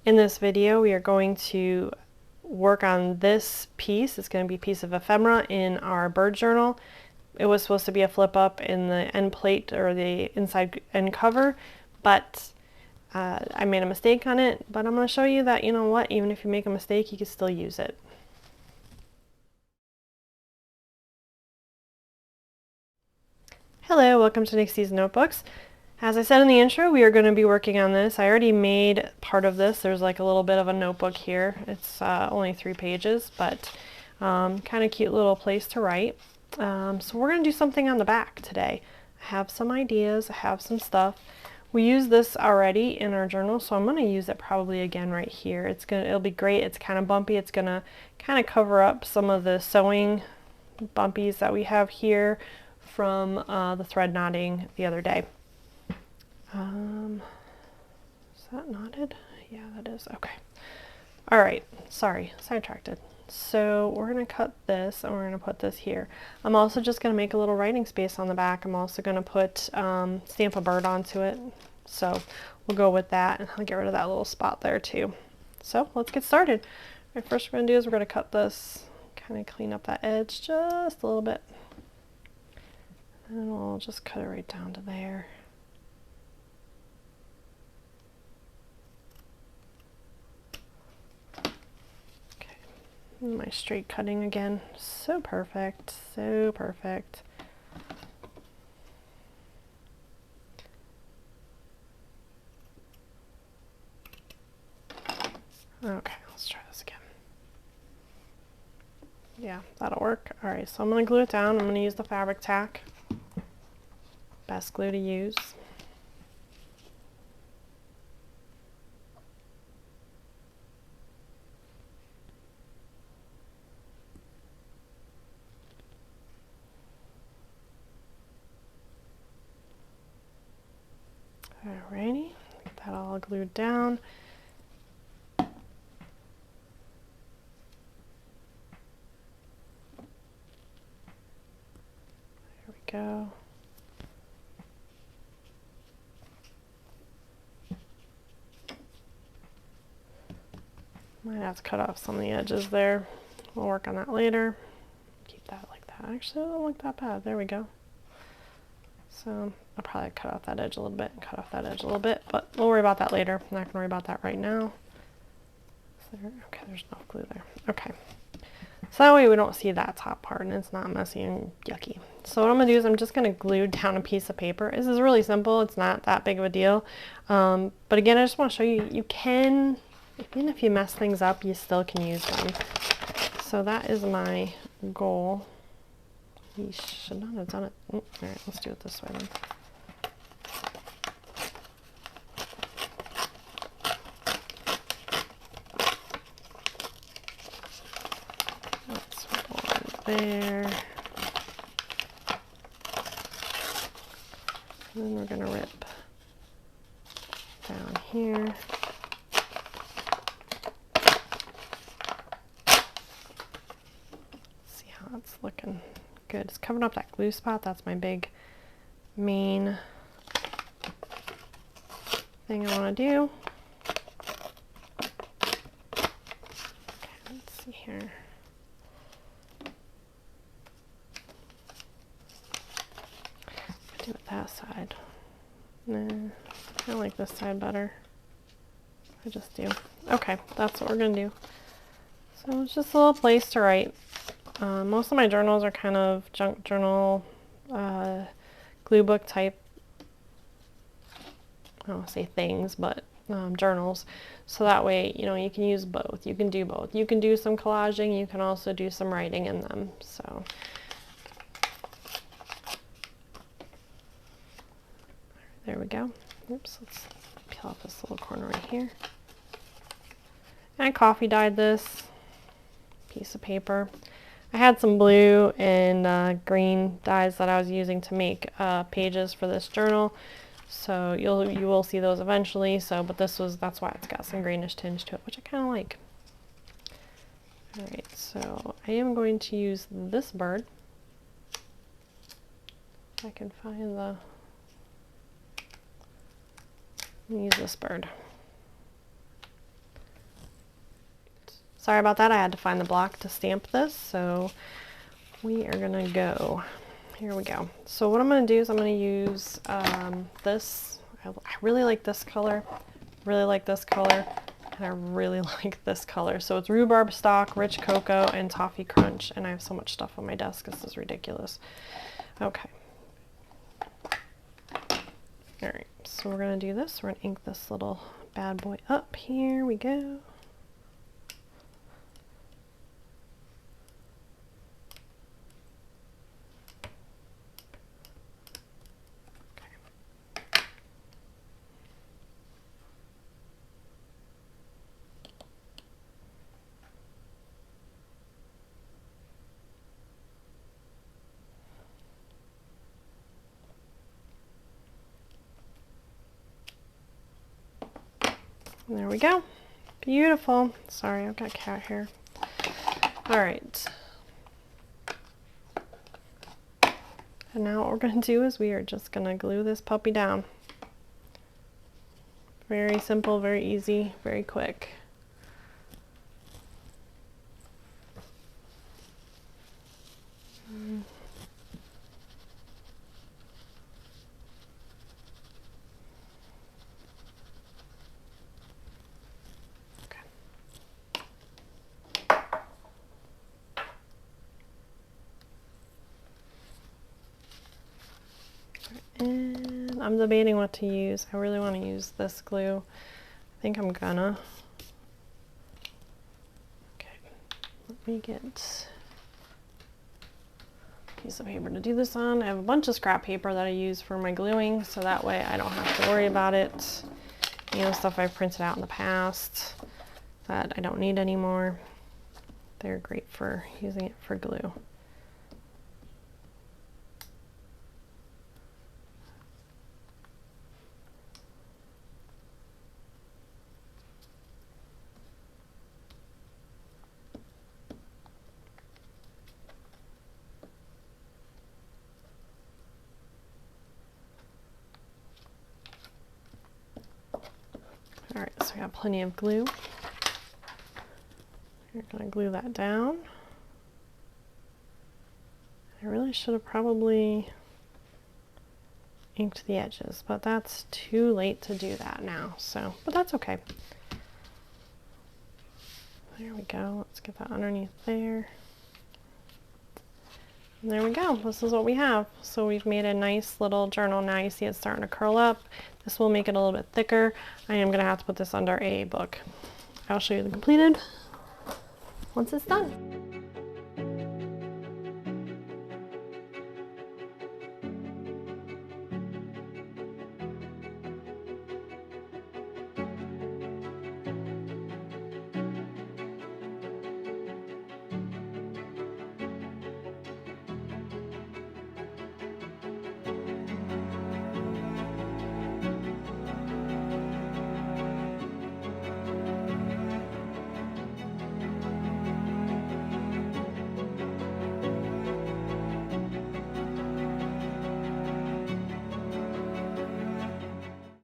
In this video, we are going to work on this piece. It's going to be a piece of ephemera in our bird journal. It was supposed to be a flip up in the end plate or the inside end cover, but I made a mistake on it. But I'm going to show you that, you know what, even if you make a mistake, you can still use it. Hello, welcome to Nixies Notebooks. As I said in the intro, we are going to be working on this. I already made part of this. There's like a little bit of a notebook here. It's only 3 pages, but kind of cute little place to write. So we're going to do something on the back today. I have some ideas, I have some stuff. We use this already in our journal, so I'm going to use it probably again right here. It'll be great. It's kind of bumpy. It's going to kind of cover up some of the sewing bumpies that we have here from the thread knotting the other day. Is that knotted? Yeah, that is. Okay. All right. Sorry, sidetracked. So we're going to cut this and we're going to put this here. I'm also just going to make a little writing space on the back. I'm also going to put stamp a bird onto it. So we'll go with that, and I'll get rid of that little spot there too. So let's get started. All right, first we're going to do is we're going to cut this, kind of clean up that edge just a little bit. And we'll just cut it right down to there. My straight cutting again, so perfect, so perfect. Okay, let's try this again. Yeah, that'll work. All right, so I'm going to glue it down. I'm going to use the fabric tack. Best glue to use. Alrighty, get that all glued down. There we go. Might have to cut off some of the edges there. We'll work on that later. Keep that like that. Actually, it doesn't look that bad. There we go. So I'll probably cut off that edge a little bit and cut off that edge a little bit, but we'll worry about that later. I'm not going to worry about that right now. Okay, there's no glue there. Okay. So that way we don't see that top part and it's not messy and yucky. So what I'm going to do is I'm just going to glue down a piece of paper. This is really simple. It's not that big of a deal. But again, I just want to show you, you can, even if you mess things up, you still can use them. So that is my goal. We should not have done it. All right, let's do it this way then. That's one there. And then we're going to rip down here. See how it's looking. Good. It's covering up that glue spot. That's my big main thing I want to do. Okay, let's see here. Do it that side. Nah, I like this side better. I just do. Okay, that's what we're going to do. So it's just a little place to write. Most of my journals are kind of junk journal, glue book type, I don't want to say things, but journals. So that way, you know, you can use both. You can do both. You can do some collaging. You can also do some writing in them. So there we go. Oops, let's peel off this little corner right here. And I coffee dyed this piece of paper. I had some blue and green dyes that I was using to make pages for this journal, so you will see those eventually. So, but that's why it's got some greenish tinge to it, which I kind of like. All right, so I am going to use this bird. If I can find the. Use this bird. Sorry about that, I had to find the block to stamp this, so we are gonna go. Here we go. So what I'm gonna do is I'm gonna use this. I really like this color, really like this color, and I really like this color. So it's rhubarb stock, rich cocoa, and toffee crunch, and I have so much stuff on my desk, this is ridiculous. Okay. All right, so we're gonna do this. We're gonna ink this little bad boy up. Here we go. There we go. Beautiful. Sorry, I've got cat hair. All right. And now what we're going to do is we are just going to glue this puppy down. Very simple, very easy, very quick. And I'm debating what to use. I really want to use this glue. I think I'm gonna. Okay, let me get a piece of paper to do this on. I have a bunch of scrap paper that I use for my gluing, so that way I don't have to worry about it. You know, stuff I've printed out in the past that I don't need anymore. They're great for using it for glue. All right, so we got plenty of glue. We're gonna glue that down. I really should have probably inked the edges, but that's too late to do that now, so, but that's okay. There we go, let's get that underneath there. And there we go, this is what we have. So we've made a nice little journal. Now you see it's starting to curl up. This will make it a little bit thicker. I am gonna have to put this under a book. I'll show you the completed once it's done.